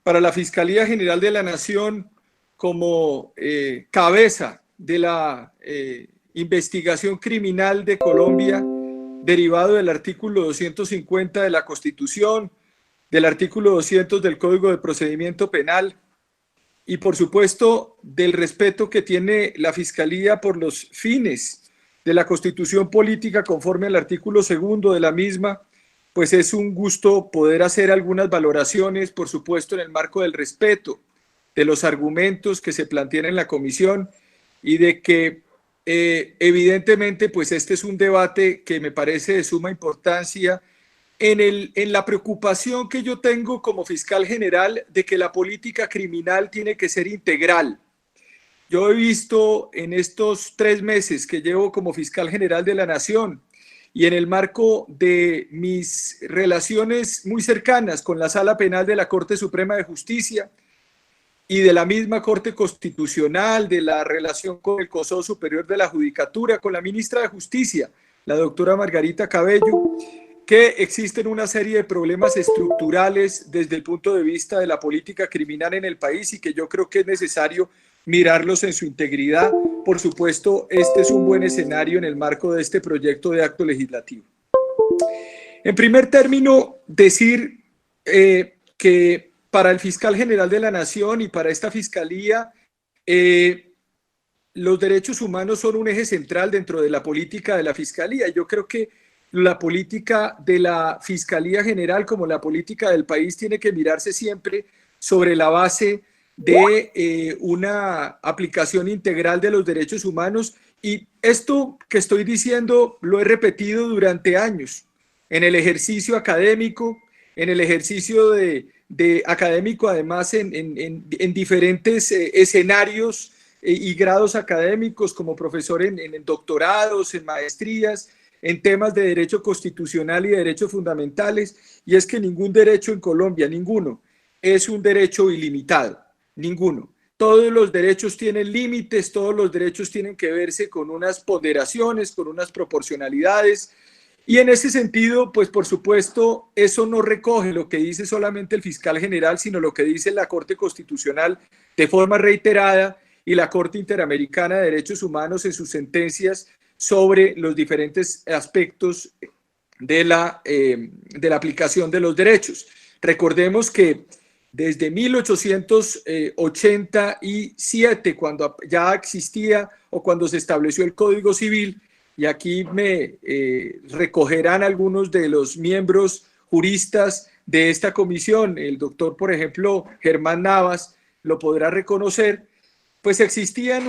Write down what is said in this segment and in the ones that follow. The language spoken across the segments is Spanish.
para la Fiscalía General de la Nación como cabeza de la investigación criminal de Colombia, derivado del artículo 250 de la Constitución, del artículo 200 del Código de Procedimiento Penal y, por supuesto, del respeto que tiene la Fiscalía por los fines de la Constitución política conforme al artículo 2 de la misma. Pues es un gusto poder hacer algunas valoraciones, por supuesto, en el marco del respeto de los argumentos que se plantean en la comisión y de que evidentemente pues este es un debate que me parece de suma importancia en la preocupación que yo tengo como fiscal general de que la política criminal tiene que ser integral. Yo he visto en estos 3 meses que llevo como fiscal general de la Nación y en el marco de mis relaciones muy cercanas con la Sala Penal de la Corte Suprema de Justicia y de la misma Corte Constitucional, de la relación con el Consejo Superior de la Judicatura, con la ministra de Justicia, la doctora Margarita Cabello, que existen una serie de problemas estructurales desde el punto de vista de la política criminal en el país y que yo creo que es necesario mirarlos en su integridad. Por supuesto, este es un buen escenario en el marco de este proyecto de acto legislativo. En primer término, decir que para el fiscal general de la Nación y para esta fiscalía, los derechos humanos son un eje central dentro de la política de la fiscalía. Yo creo que la política de la Fiscalía General, como la política del país, tiene que mirarse siempre sobre la base de una aplicación integral de los derechos humanos. Y esto que estoy diciendo lo he repetido durante años en el ejercicio académico, en el ejercicio de académico, además en diferentes escenarios y grados académicos, como profesor en doctorados, en maestrías, en temas de derecho constitucional y de derechos fundamentales. Y es que ningún derecho en Colombia, ninguno, es un derecho ilimitado, ninguno. Todos los derechos tienen límites, todos los derechos tienen que verse con unas ponderaciones, con unas proporcionalidades. Y en ese sentido, pues por supuesto, eso no recoge lo que dice solamente el fiscal general, sino lo que dice la Corte Constitucional de forma reiterada y la Corte Interamericana de Derechos Humanos en sus sentencias sobre los diferentes aspectos de la aplicación de los derechos. Recordemos que desde 1887, cuando ya existía o cuando se estableció el Código Civil, y aquí me recogerán algunos de los miembros juristas de esta comisión, el doctor, por ejemplo, Germán Navas, lo podrá reconocer, pues existían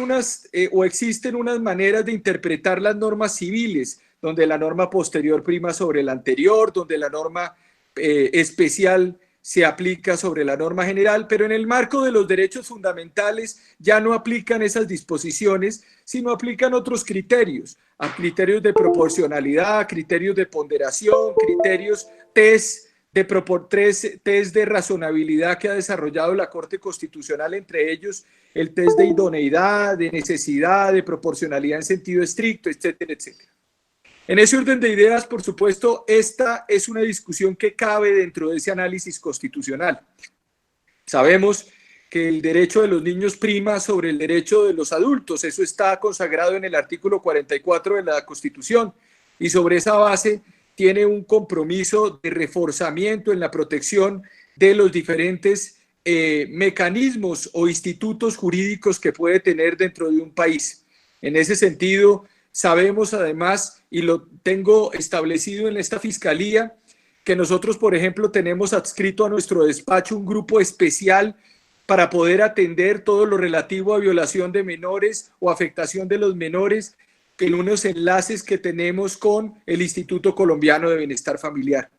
existen unas maneras de interpretar las normas civiles, donde la norma posterior prima sobre la anterior, donde la norma especial se aplica sobre la norma general, pero en el marco de los derechos fundamentales ya no aplican esas disposiciones, sino aplican otros criterios, a criterios de proporcionalidad, criterios de ponderación, criterios test de razonabilidad que ha desarrollado la Corte Constitucional, entre ellos el test de idoneidad, de necesidad, de proporcionalidad en sentido estricto, etcétera, etcétera. En ese orden de ideas, por supuesto, esta es una discusión que cabe dentro de ese análisis constitucional. Sabemos que el derecho de los niños prima sobre el derecho de los adultos, eso está consagrado en el artículo 44 de la Constitución, y sobre esa base tiene un compromiso de reforzamiento en la protección de los diferentes mecanismos o institutos jurídicos que puede tener dentro de un país. En ese sentido, sabemos además, y lo tengo establecido en esta fiscalía, que nosotros, por ejemplo, tenemos adscrito a nuestro despacho un grupo especial para poder atender todo lo relativo a violación de menores o afectación de los menores, en unos enlaces que tenemos con el Instituto Colombiano de Bienestar Familiar.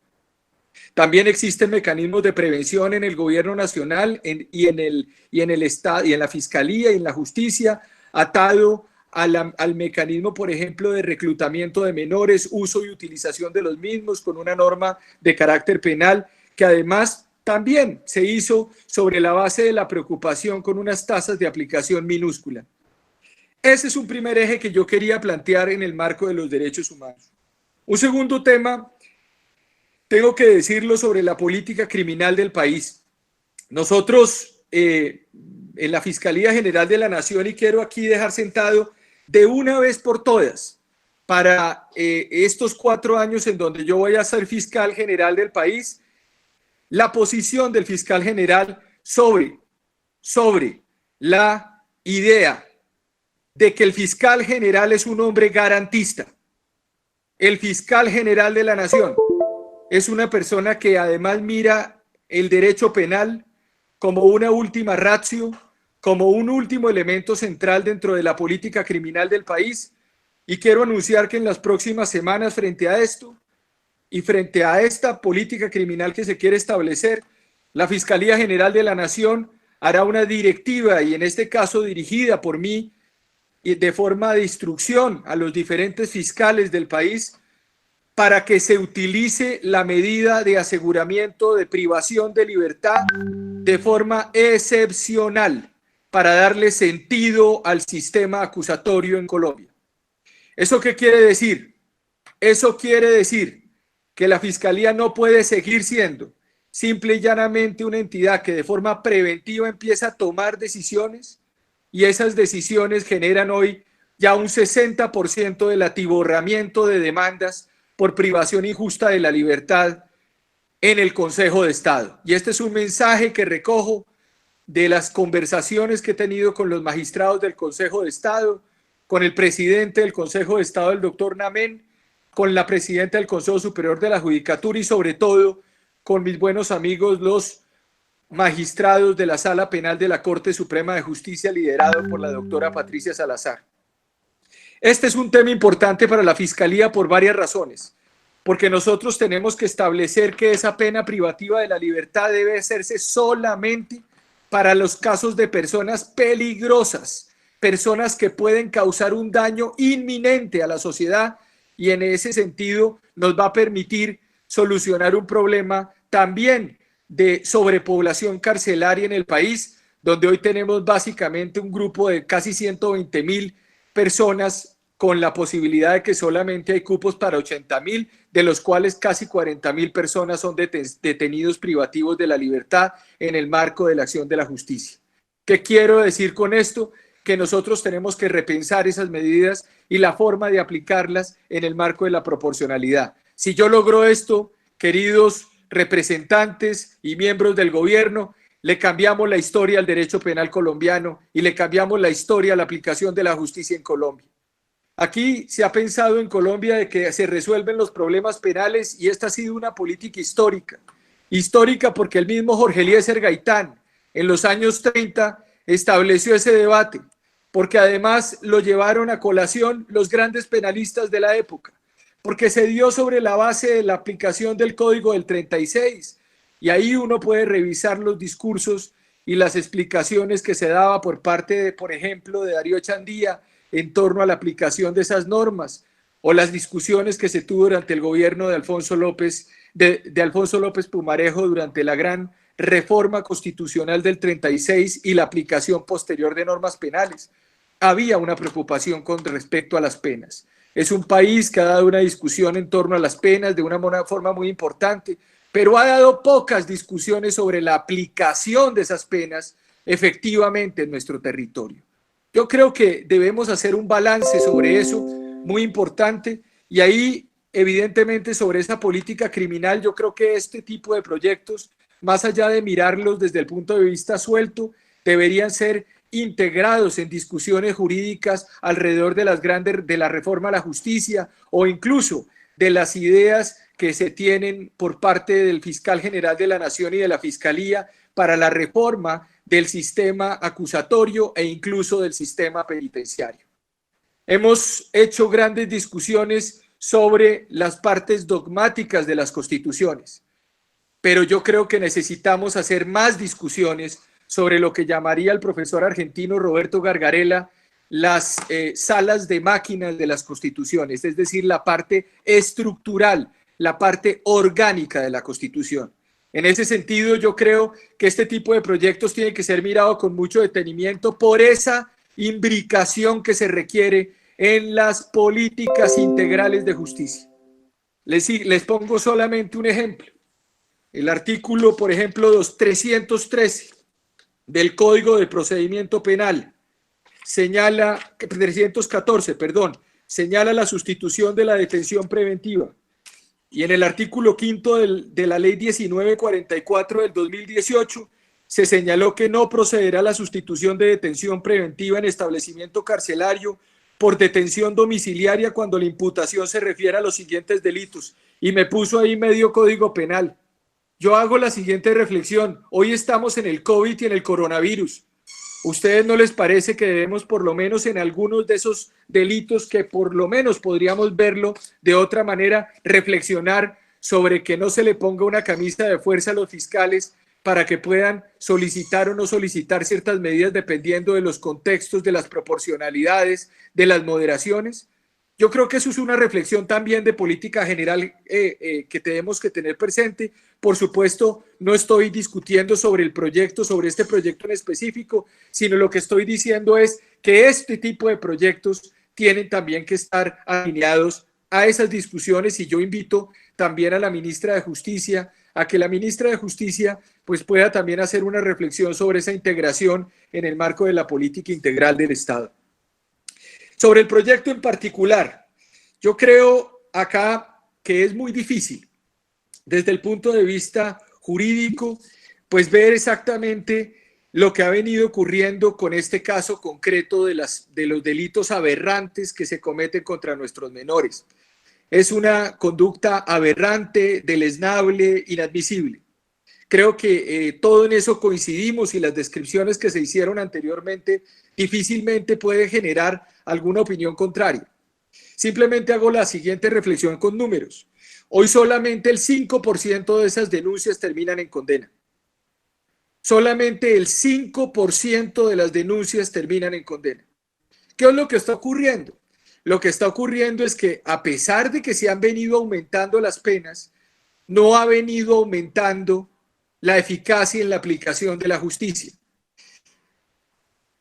También existen mecanismos de prevención en el gobierno nacional y en el Estado, y en la Fiscalía y en la Justicia, atado al mecanismo, por ejemplo, de reclutamiento de menores, uso y utilización de los mismos, con una norma de carácter penal que además también se hizo sobre la base de la preocupación con unas tasas de aplicación minúscula. Ese es un primer eje que yo quería plantear en el marco de los derechos humanos. Un segundo tema, tengo que decirlo sobre la política criminal del país. Nosotros en la Fiscalía General de la Nación, y quiero aquí dejar sentado de una vez por todas, para estos 4 años en donde yo voy a ser fiscal general del país, la posición del fiscal general sobre la idea de que el fiscal general es un hombre garantista. El fiscal general de la Nación es una persona que además mira el derecho penal como una última ratio, como un último elemento central dentro de la política criminal del país. Y quiero anunciar que en las próximas semanas, frente a esto y frente a esta política criminal que se quiere establecer, la Fiscalía General de la Nación hará una directiva, y en este caso dirigida por mí, de forma de instrucción a los diferentes fiscales del país, para que se utilice la medida de aseguramiento de privación de libertad de forma excepcional para darle sentido al sistema acusatorio en Colombia. ¿Eso qué quiere decir? Eso quiere decir que la Fiscalía no puede seguir siendo simple y llanamente una entidad que de forma preventiva empieza a tomar decisiones, y esas decisiones generan hoy ya un 60% del atiborramiento de demandas por privación injusta de la libertad en el Consejo de Estado. Y este es un mensaje que recojo de las conversaciones que he tenido con los magistrados del Consejo de Estado, con el presidente del Consejo de Estado, el doctor Namén, con la presidenta del Consejo Superior de la Judicatura y sobre todo con mis buenos amigos los magistrados de la Sala Penal de la Corte Suprema de Justicia, liderado por la doctora Patricia Salazar. Este es un tema importante para la Fiscalía por varias razones, porque nosotros tenemos que establecer que esa pena privativa de la libertad debe hacerse solamente para los casos de personas peligrosas, personas que pueden causar un daño inminente a la sociedad, y en ese sentido nos va a permitir solucionar un problema también de sobrepoblación carcelaria en el país, donde hoy tenemos básicamente un grupo de casi 120.000 personas con la posibilidad de que solamente hay cupos para 80.000, de los cuales casi 40.000 personas son detenidos privativos de la libertad en el marco de la acción de la justicia. ¿Qué quiero decir con esto? Que nosotros tenemos que repensar esas medidas y la forma de aplicarlas en el marco de la proporcionalidad. Si yo logro esto, queridos representantes y miembros del gobierno, le cambiamos la historia al derecho penal colombiano y le cambiamos la historia a la aplicación de la justicia en Colombia. Aquí se ha pensado en Colombia de que se resuelven los problemas penales, y esta ha sido una política histórica. Histórica porque el mismo Jorge Eliezer Gaitán en los años 30 estableció ese debate, porque además lo llevaron a colación los grandes penalistas de la época, porque se dio sobre la base de la aplicación del Código del 36, y ahí uno puede revisar los discursos y las explicaciones que se daba por parte de, por ejemplo, de Darío Chandía en torno a la aplicación de esas normas, o las discusiones que se tuvo durante el gobierno de Alfonso López Pumarejo durante la gran reforma constitucional del 36 y la aplicación posterior de normas penales. Había una preocupación con respecto a las penas. Es un país que ha dado una discusión en torno a las penas de una forma muy importante, pero ha dado pocas discusiones sobre la aplicación de esas penas efectivamente en nuestro territorio. Yo creo que debemos hacer un balance sobre eso muy importante, y ahí evidentemente sobre esa política criminal yo creo que este tipo de proyectos, más allá de mirarlos desde el punto de vista suelto, deberían ser integrados en discusiones jurídicas alrededor de la reforma a la justicia, o incluso de las ideas que se tienen por parte del fiscal general de la Nación y de la Fiscalía para la reforma del sistema acusatorio e incluso del sistema penitenciario. Hemos hecho grandes discusiones sobre las partes dogmáticas de las constituciones, pero yo creo que necesitamos hacer más discusiones sobre lo que llamaría el profesor argentino Roberto Gargarella las salas de máquinas de las constituciones, es decir, la parte estructural, la parte orgánica de la Constitución. En ese sentido, yo creo que este tipo de proyectos tienen que ser mirados con mucho detenimiento por esa imbricación que se requiere en las políticas integrales de justicia. Les pongo solamente un ejemplo. El artículo, por ejemplo, 313 del Código de Procedimiento Penal señala, 314, perdón, señala la sustitución de la detención preventiva. Y en el artículo 5 de la ley 1944 del 2018 se señaló que no procederá la sustitución de detención preventiva en establecimiento carcelario por detención domiciliaria cuando la imputación se refiere a los siguientes delitos. Y me puso ahí medio código penal. Yo hago la siguiente reflexión. Hoy estamos en el COVID y en el coronavirus. ¿Ustedes no les parece que debemos, por lo menos en algunos de esos delitos, que por lo menos podríamos verlo de otra manera, reflexionar sobre que no se le ponga una camisa de fuerza a los fiscales para que puedan solicitar o no solicitar ciertas medidas dependiendo de los contextos, de las proporcionalidades, de las moderaciones? Yo creo que eso es una reflexión también de política general que tenemos que tener presente. Por supuesto, no estoy discutiendo sobre el proyecto, sobre este proyecto en específico, sino lo que estoy diciendo es que este tipo de proyectos tienen también que estar alineados a esas discusiones, y yo invito también a la ministra de Justicia a que la ministra de Justicia pues pueda también hacer una reflexión sobre esa integración en el marco de la política integral del Estado. Sobre el proyecto en particular, yo creo acá que es muy difícil desde el punto de vista jurídico pues ver exactamente lo que ha venido ocurriendo con este caso concreto de los delitos aberrantes que se cometen contra nuestros menores. Es una conducta aberrante, deleznable, inadmisible. Creo que todo en eso coincidimos, y las descripciones que se hicieron anteriormente difícilmente pueden generar alguna opinión contraria. Simplemente hago la siguiente reflexión con números. Hoy solamente el 5% de esas denuncias terminan en condena. Solamente el 5% de las denuncias terminan en condena. ¿Qué es lo que está ocurriendo? Lo que está ocurriendo es que, a pesar de que se han venido aumentando las penas, no ha venido aumentando la eficacia en la aplicación de la justicia.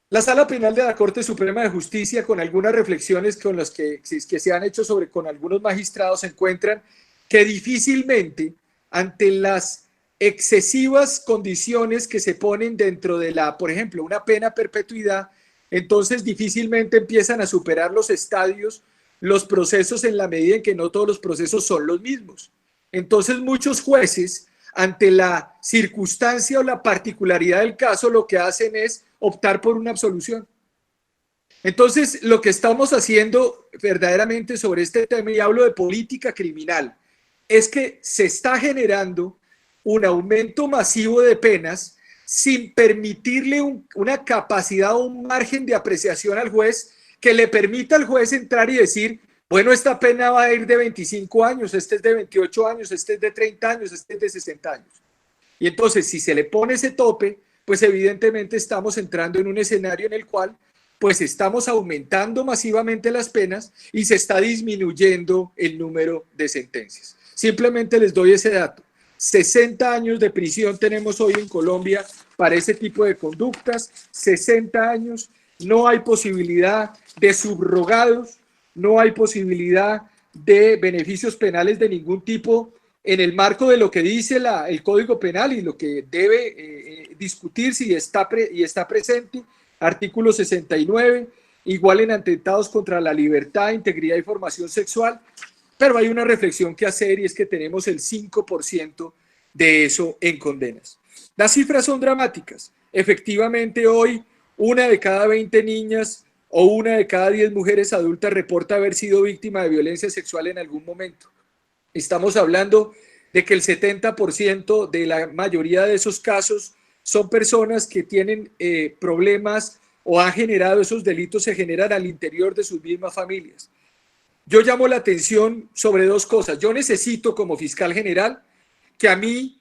La Sala Penal de la Corte Suprema de Justicia, con algunas reflexiones con las que se han hecho con algunos magistrados, encuentran que difícilmente, ante las excesivas condiciones que se ponen dentro de por ejemplo, una pena a perpetuidad, entonces difícilmente empiezan a superar los estadios, los procesos, en la medida en que no todos los procesos son los mismos. Entonces muchos jueces, ante la circunstancia o la particularidad del caso, lo que hacen es optar por una absolución. Entonces, lo que estamos haciendo verdaderamente sobre este tema, y hablo de política criminal, es que se está generando un aumento masivo de penas sin permitirle una capacidad o un margen de apreciación al juez que le permita al juez entrar y decir, bueno, esta pena va a ir de 25 años, este es de 28 años, este es de 30 años, este es de 60 años. Y entonces, si se le pone ese tope, pues evidentemente estamos entrando en un escenario en el cual pues estamos aumentando masivamente las penas y se está disminuyendo el número de sentencias. Simplemente les doy ese dato. 60 años de prisión tenemos hoy en Colombia para ese tipo de conductas, 60 años, no hay posibilidad de subrogados, no hay posibilidad de beneficios penales de ningún tipo en el marco de lo que dice el Código Penal y lo que debe discutirse y está presente. Artículo 69, igual en atentados contra la libertad, integridad y formación sexual. Pero hay una reflexión que hacer, y es que tenemos el 5% de eso en condenas. Las cifras son dramáticas. Efectivamente, hoy 1 de cada 20 niñas o 1 de cada 10 mujeres adultas reporta haber sido víctima de violencia sexual en algún momento. Estamos hablando de que el 70% de la mayoría de esos casos son personas que tienen problemas o han generado esos delitos, se generan al interior de sus mismas familias. Yo llamo la atención sobre dos cosas. Yo necesito, como fiscal general, que a mí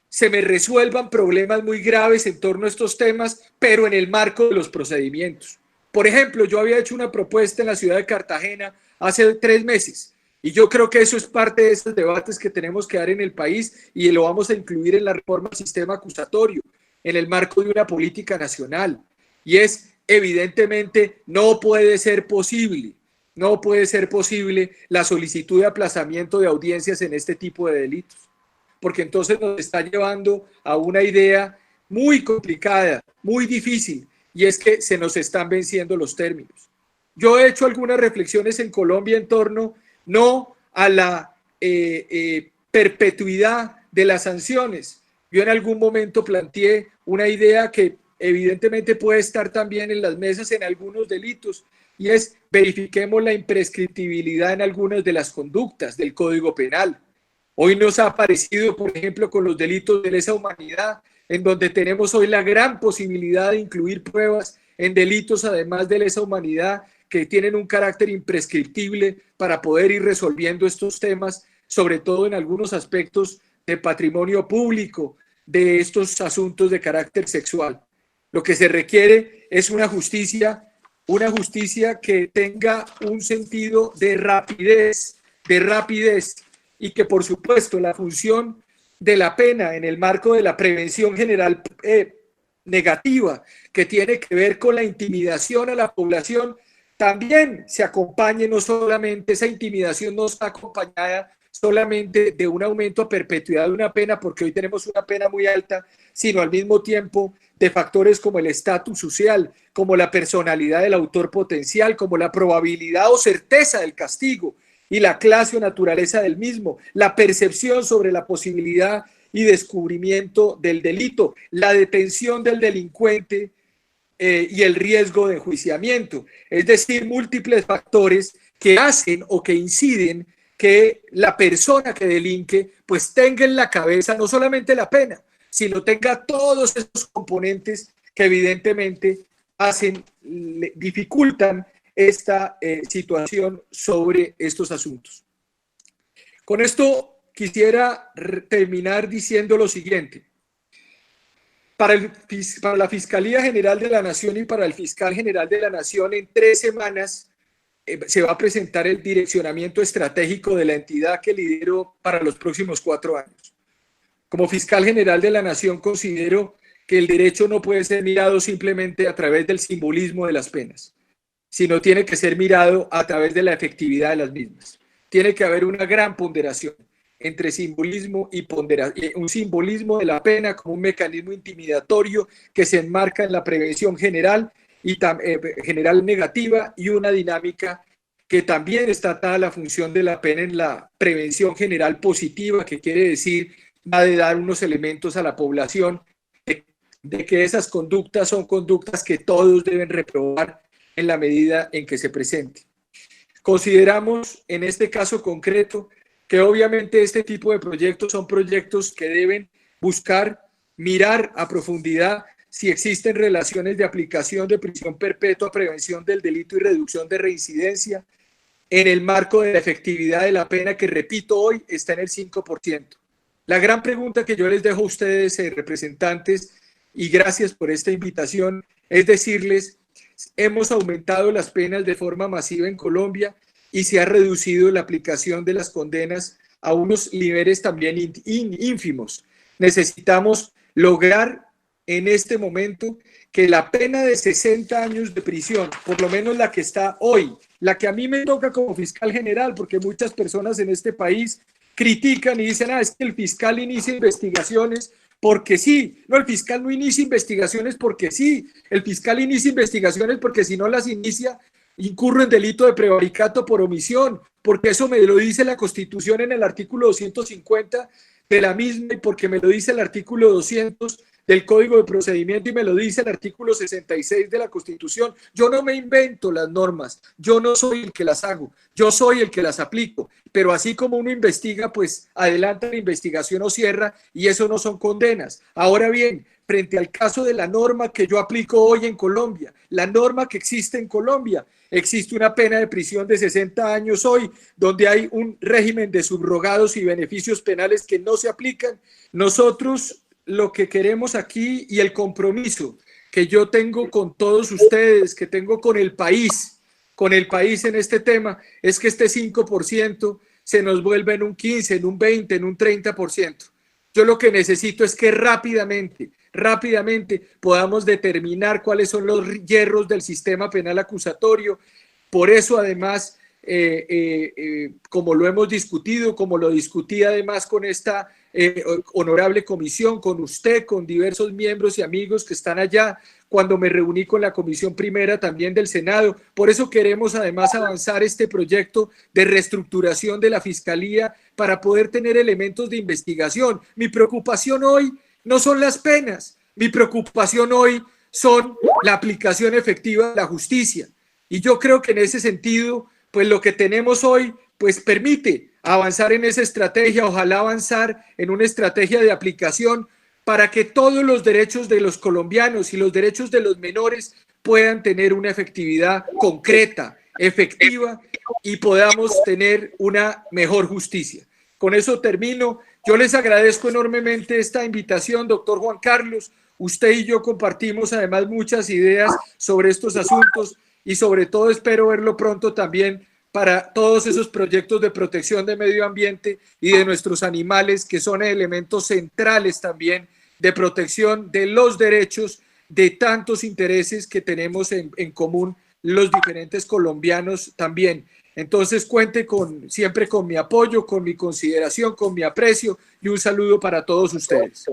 se me resuelvan problemas muy graves en torno a estos temas, pero en el marco de los procedimientos. Por ejemplo, yo había hecho una propuesta en la ciudad de Cartagena hace 3 meses, y yo creo que eso es parte de esos debates que tenemos que dar en el país, y lo vamos a incluir en la reforma al sistema acusatorio, en el marco de una política nacional. Y es, evidentemente, no puede ser posible la solicitud de aplazamiento de audiencias en este tipo de delitos, porque entonces nos está llevando a una idea muy complicada, muy difícil, y es que se nos están venciendo los términos. Yo he hecho algunas reflexiones en Colombia en torno no a la perpetuidad de las sanciones. Yo en algún momento planteé una idea que evidentemente puede estar también en las mesas en algunos delitos, y es verifiquemos la imprescriptibilidad en algunas de las conductas del Código Penal. Hoy nos ha aparecido, por ejemplo, con los delitos de lesa humanidad, en donde tenemos hoy la gran posibilidad de incluir pruebas en delitos, además de lesa humanidad, que tienen un carácter imprescriptible para poder ir resolviendo estos temas, sobre todo en algunos aspectos de patrimonio público, de estos asuntos de carácter sexual. Lo que se requiere es una justicia que tenga un sentido de rapidez, y que por supuesto la función de la pena en el marco de la prevención general negativa, que tiene que ver con la intimidación a la población, también se acompañe, no solamente, esa intimidación no está acompañada solamente de un aumento a perpetuidad de una pena, porque hoy tenemos una pena muy alta, sino al mismo tiempo de factores como el estatus social, como la personalidad del autor potencial, como la probabilidad o certeza del castigo y la clase o naturaleza del mismo, la percepción sobre la posibilidad y descubrimiento del delito, la detención del delincuente y el riesgo de enjuiciamiento. Es decir, múltiples factores que hacen o que inciden que la persona que delinque pues tenga en la cabeza no solamente la pena, sino tenga todos esos componentes que evidentemente dificultan esta situación sobre estos asuntos. Con esto quisiera terminar diciendo lo siguiente. Para la Fiscalía General de la Nación y para el Fiscal General de la Nación, en 3 semanas se va a presentar el direccionamiento estratégico de la entidad que lidero para los próximos 4 años. Como Fiscal General de la Nación, considero que el derecho no puede ser mirado simplemente a través del simbolismo de las penas, sino tiene que ser mirado a través de la efectividad de las mismas. Tiene que haber una gran ponderación entre simbolismo y ponderación, un simbolismo de la pena como un mecanismo intimidatorio que se enmarca en la prevención general y general negativa, y una dinámica que también está atada a la función de la pena en la prevención general positiva, que quiere decir va de dar unos elementos a la población de que esas conductas son conductas que todos deben reprobar en la medida en que se presente. Consideramos en este caso concreto que obviamente este tipo de proyectos son proyectos que deben buscar mirar a profundidad si existen relaciones de aplicación de prisión perpetua, prevención del delito y reducción de reincidencia en el marco de la efectividad de la pena, que repito hoy está en el 5%. La gran pregunta que yo les dejo a ustedes, representantes, y gracias por esta invitación, es decirles, hemos aumentado las penas de forma masiva en Colombia y se ha reducido la aplicación de las condenas a unos niveles también ínfimos. Necesitamos lograr en este momento que la pena de 60 años de prisión, por lo menos la que está hoy, la que a mí me toca como fiscal general, porque muchas personas en este país critican y dicen, es que el fiscal inicia investigaciones porque sí. No, el fiscal no inicia investigaciones porque sí. El fiscal inicia investigaciones porque si no las inicia, incurre en delito de prevaricato por omisión, porque eso me lo dice la Constitución en el artículo 250 de la misma, y porque me lo dice el artículo 200 del Código de Procedimiento y me lo dice el artículo 66 de la Constitución. Yo no me invento las normas, yo no soy el que las hago, yo soy el que las aplico, pero así como uno investiga, pues adelanta la investigación o cierra, y eso no son condenas. Ahora bien, frente al caso de la norma que yo aplico hoy en Colombia, la norma que existe en Colombia, existe una pena de prisión de 60 años hoy, donde hay un régimen de subrogados y beneficios penales que no se aplican. Nosotros lo que queremos aquí, y el compromiso que yo tengo con todos ustedes, que tengo con el país en este tema, es que este 5% se nos vuelva en un 15, en un 20, en un 30%. Yo lo que necesito es que rápidamente podamos determinar cuáles son los hierros del sistema penal acusatorio. Por eso, además, como lo hemos discutido, como lo discutí además con esta honorable comisión, con usted, con diversos miembros y amigos que están allá, cuando me reuní con la Comisión Primera también del Senado. Por eso queremos además avanzar este proyecto de reestructuración de la Fiscalía para poder tener elementos de investigación. Mi preocupación hoy no son las penas, mi preocupación hoy son la aplicación efectiva de la justicia. Y yo creo que en ese sentido, pues lo que tenemos hoy, pues permite avanzar en esa estrategia, ojalá avanzar en una estrategia de aplicación para que todos los derechos de los colombianos y los derechos de los menores puedan tener una efectividad concreta, efectiva, y podamos tener una mejor justicia. Con eso termino. Yo les agradezco enormemente esta invitación, doctor Juan Carlos. Usted y yo compartimos además muchas ideas sobre estos asuntos y sobre todo espero verlo pronto también para todos esos proyectos de protección de medio ambiente y de nuestros animales, que son elementos centrales también de protección de los derechos de tantos intereses que tenemos en común los diferentes colombianos también. Entonces cuente siempre con mi apoyo, con mi consideración, con mi aprecio y un saludo para todos ustedes.